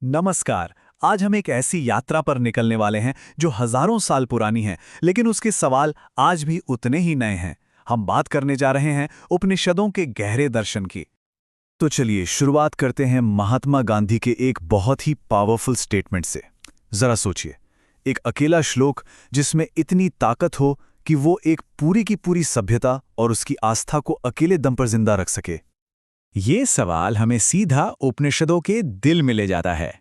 नमस्कार। आज हम एक ऐसी यात्रा पर निकलने वाले हैं जो हजारों साल पुरानी है, लेकिन उसके सवाल आज भी उतने ही नए हैं। हम बात करने जा रहे हैं उपनिषदों के गहरे दर्शन की। तो चलिए शुरुआत करते हैं महात्मा गांधी के एक बहुत ही पावरफुल स्टेटमेंट से। जरा सोचिए, एक अकेला श्लोक जिसमें इतनी ताकत हो कि वो एक पूरी की पूरी सभ्यता और उसकी आस्था को अकेले दम पर जिंदा रख सके। ये सवाल हमें सीधा उपनिषदों के दिल में ले जाता है।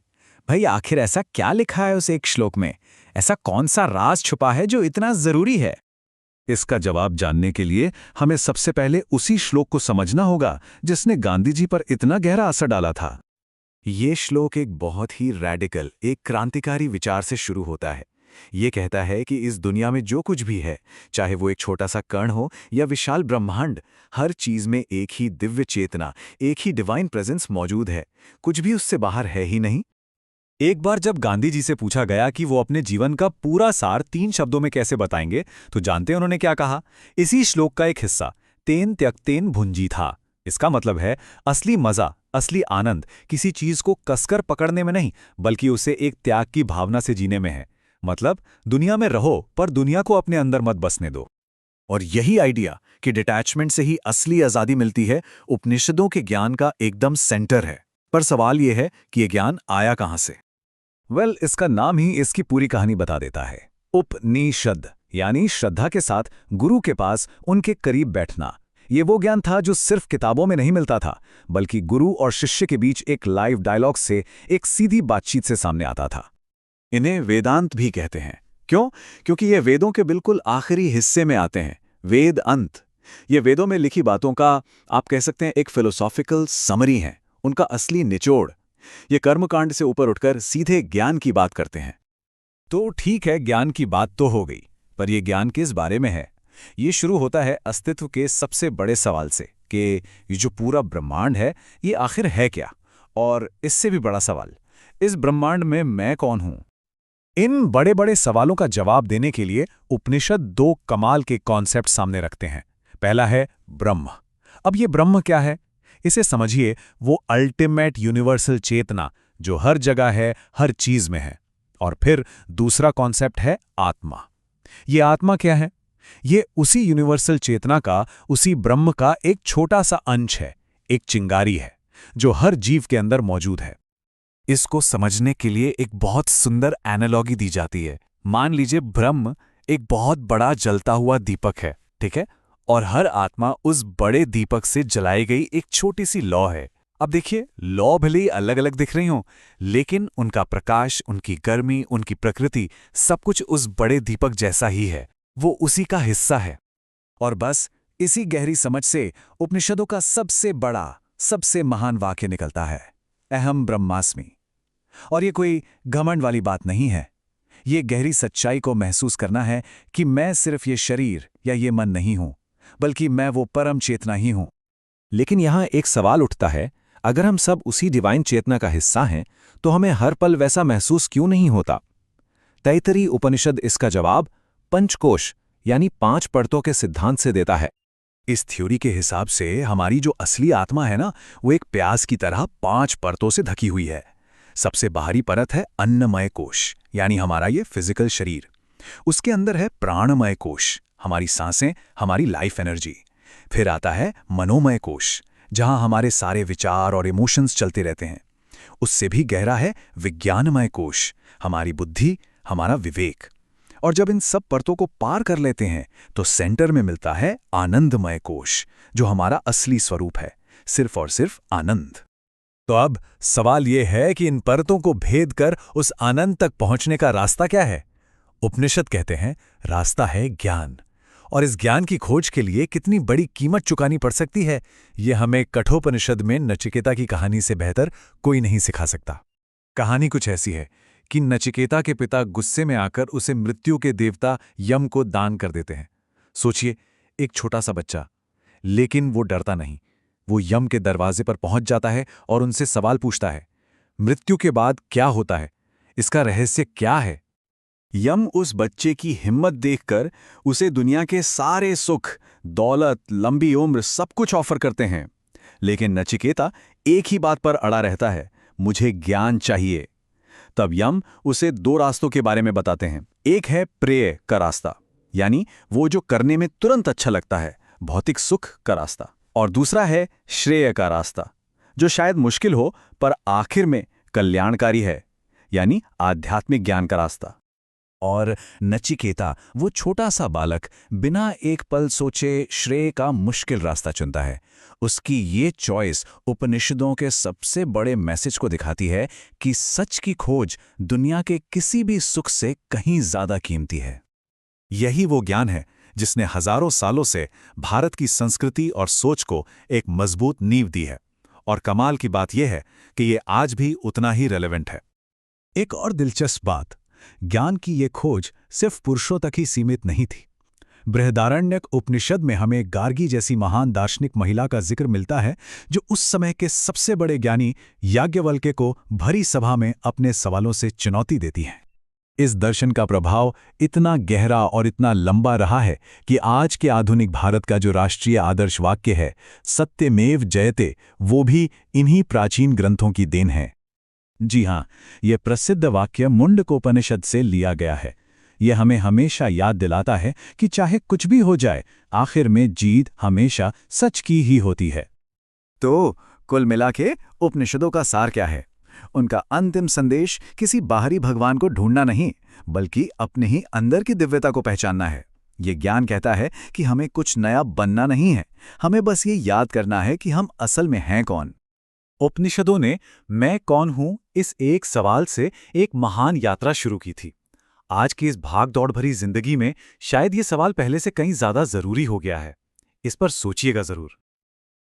भाई, आखिर ऐसा क्या लिखा है उस एक श्लोक में? ऐसा कौन सा राज छुपा है जो इतना जरूरी है? इसका जवाब जानने के लिए हमें सबसे पहले उसी श्लोक को समझना होगा जिसने गांधी जी पर इतना गहरा असर डाला था। ये श्लोक एक बहुत ही रैडिकल, एक क्रांतिकारी विचार से शुरू होता है। ये कहता है कि इस दुनिया में जो कुछ भी है, चाहे वो एक छोटा सा कण हो या विशाल ब्रह्मांड, हर चीज में एक ही दिव्य चेतना, एक ही डिवाइन प्रेजेंस मौजूद है। कुछ भी उससे बाहर है ही नहीं। एक बार जब गांधी जी से पूछा गया कि वो अपने जीवन का पूरा सार 3 शब्दों में कैसे बताएंगे, तो जानते हैं उन्होंने क्या कहा? इसी श्लोक का एक हिस्सा, तेन त्यक्तेन भुंजी था। इसका मतलब है, असली मजा, असली आनंद किसी चीज को कसकर पकड़ने में नहीं, बल्कि उसे एक त्याग की भावना से जीने में है। मतलब, दुनिया में रहो पर दुनिया को अपने अंदर मत बसने दो। और यही आइडिया कि डिटैचमेंट से ही असली आजादी मिलती है, उपनिषदों के ज्ञान का एकदम सेंटर है। पर सवाल यह है कि यह ज्ञान आया कहां से? इसका नाम ही इसकी पूरी कहानी बता देता है। उपनिषद यानी श्रद्धा के साथ गुरु के पास उनके करीब बैठना। ये वो ज्ञान था जो सिर्फ किताबों में नहीं मिलता था, बल्कि गुरु और शिष्य के बीच एक लाइव डायलॉग से, एक सीधी बातचीत से सामने आता था। इन्हें वेदांत भी कहते हैं। क्यों? क्योंकि ये वेदों के बिल्कुल आखिरी हिस्से में आते हैं। वेद अंत ये वेदों में लिखी बातों का, आप कह सकते हैं, एक फिलोसॉफिकल समरी है, उनका असली निचोड़। ये कर्मकांड से ऊपर उठकर सीधे ज्ञान की बात करते हैं। तो ठीक है, ज्ञान की बात तो हो गई, पर यह ज्ञान किस बारे में है? ये शुरू होता है अस्तित्व के सबसे बड़े सवाल से कि ये जो पूरा ब्रह्मांड है, ये आखिर है क्या? और इससे भी बड़ा सवाल, इस ब्रह्मांड में मैं कौन हूं? इन बड़े बड़े सवालों का जवाब देने के लिए उपनिषद 2 कमाल के कॉन्सेप्ट सामने रखते हैं। पहला है ब्रह्म। अब ये ब्रह्म क्या है? इसे समझिए, वो अल्टीमेट यूनिवर्सल चेतना जो हर जगह है, हर चीज में है। और फिर दूसरा कॉन्सेप्ट है आत्मा। ये आत्मा क्या है? ये उसी यूनिवर्सल चेतना का, उसी ब्रह्म का एक छोटा सा अंश है, एक चिंगारी है जो हर जीव के अंदर मौजूद है। इसको समझने के लिए एक बहुत सुंदर एनालॉगी दी जाती है। मान लीजिए ब्रह्म एक बहुत बड़ा जलता हुआ दीपक है, ठीक है? और हर आत्मा उस बड़े दीपक से जलाई गई एक छोटी सी लौ है। अब देखिए, लौ भले ही अलग अलग दिख रही हों, लेकिन उनका प्रकाश, उनकी गर्मी, उनकी प्रकृति, सब कुछ उस बड़े दीपक जैसा ही है। वो उसी का हिस्सा है। और बस इसी गहरी समझ से उपनिषदों का सबसे बड़ा, सबसे महान वाक्य निकलता है, अहम ब्रह्मास्मि। और ये कोई घमंड वाली बात नहीं है। ये गहरी सच्चाई को महसूस करना है कि मैं सिर्फ ये शरीर या ये मन नहीं हूं, बल्कि मैं वो परम चेतना ही हूं। लेकिन यहां एक सवाल उठता है, अगर हम सब उसी डिवाइन चेतना का हिस्सा हैं, तो हमें हर पल वैसा महसूस क्यों नहीं होता? तैत्तरीय उपनिषद इसका जवाब पंचकोश यानी 5 परतों के सिद्धांत से देता है। इस थ्योरी के हिसाब से हमारी जो असली आत्मा है ना, वो एक प्याज की तरह 5 परतों से ढकी हुई है। सबसे बाहरी परत है अन्नमय कोश, यानी हमारा ये फिजिकल शरीर। उसके अंदर है प्राणमय कोश, हमारी सांसें, हमारी लाइफ एनर्जी। फिर आता है मनोमय कोश, जहां हमारे सारे विचार और इमोशंस चलते रहते हैं। उससे भी गहरा है विज्ञानमय कोश, हमारी बुद्धि, हमारा विवेक। और जब इन सब परतों को पार कर लेते हैं, तो सेंटर में मिलता है आनंदमय कोश, जो हमारा असली स्वरूप है, सिर्फ और सिर्फ आनंद। तो अब सवाल यह है कि इन परतों को भेद कर उस आनंद तक पहुंचने का रास्ता क्या है? उपनिषद कहते हैं, रास्ता है ज्ञान। और इस ज्ञान की खोज के लिए कितनी बड़ी कीमत चुकानी पड़ सकती है, यह हमें कठोपनिषद में नचिकेता की कहानी से बेहतर कोई नहीं सिखा सकता। कहानी कुछ ऐसी है कि नचिकेता के पिता गुस्से में आकर उसे मृत्यु के देवता यम को दान कर देते हैं। सोचिए, एक छोटा सा बच्चा, लेकिन वो डरता नहीं। वो यम के दरवाजे पर पहुंच जाता है और उनसे सवाल पूछता है, मृत्यु के बाद क्या होता है? इसका रहस्य क्या है? यम उस बच्चे की हिम्मत देखकर उसे दुनिया के सारे सुख, दौलत, लंबी उम्र, सब कुछ ऑफर करते हैं। लेकिन नचिकेता एक ही बात पर अड़ा रहता है, मुझे ज्ञान चाहिए। तब यम उसे दो रास्तों के बारे में बताते हैं। एक है प्रेय का रास्ता, यानी वो जो करने में तुरंत अच्छा लगता है, भौतिक सुख का रास्ता। और दूसरा है श्रेय का रास्ता, जो शायद मुश्किल हो पर आखिर में कल्याणकारी है, यानी आध्यात्मिक ज्ञान का रास्ता। और नचिकेता, वो छोटा सा बालक, बिना एक पल सोचे श्रेय का मुश्किल रास्ता चुनता है। उसकी ये चॉइस उपनिषदों के सबसे बड़े मैसेज को दिखाती है कि सच की खोज दुनिया के किसी भी सुख से कहीं ज्यादा कीमती है। यही वो ज्ञान है जिसने हजारों सालों से भारत की संस्कृति और सोच को एक मजबूत नींव दी है। और कमाल की बात यह है कि ये आज भी उतना ही रेलेवेंट है। एक और दिलचस्प बात, ज्ञान की ये खोज सिर्फ पुरुषों तक ही सीमित नहीं थी। बृहदारण्यक उपनिषद में हमें गार्गी जैसी महान दार्शनिक महिला का जिक्र मिलता है, जो उस समय के सबसे बड़े ज्ञानी याज्ञवल्क्य को भरी सभा में अपने सवालों से चुनौती देती हैं। इस दर्शन का प्रभाव इतना गहरा और इतना लंबा रहा है कि आज के आधुनिक भारत का जो राष्ट्रीय आदर्श वाक्य है, सत्यमेव जयते, वो भी इन्हीं प्राचीन ग्रंथों की देन है। जी हाँ, ये प्रसिद्ध वाक्य मुंडकोपनिषद से लिया गया है। यह हमें हमेशा याद दिलाता है कि चाहे कुछ भी हो जाए, आखिर में जीत हमेशा सच की ही होती है। तो कुल मिला के उपनिषदों का सार क्या है? उनका अंतिम संदेश किसी बाहरी भगवान को ढूंढना नहीं, बल्कि अपने ही अंदर की दिव्यता को पहचानना है। ये ज्ञान कहता है कि हमें कुछ नया बनना नहीं है, हमें बस ये याद करना है कि हम असल में हैं कौन। उपनिषदों ने मैं कौन हूं इस एक सवाल से एक महान यात्रा शुरू की थी। आज की इस भाग-दौड़ भरी जिंदगी में शायद ये सवाल पहले से कहीं ज्यादा जरूरी हो गया है। इस पर सोचिएगा जरूर।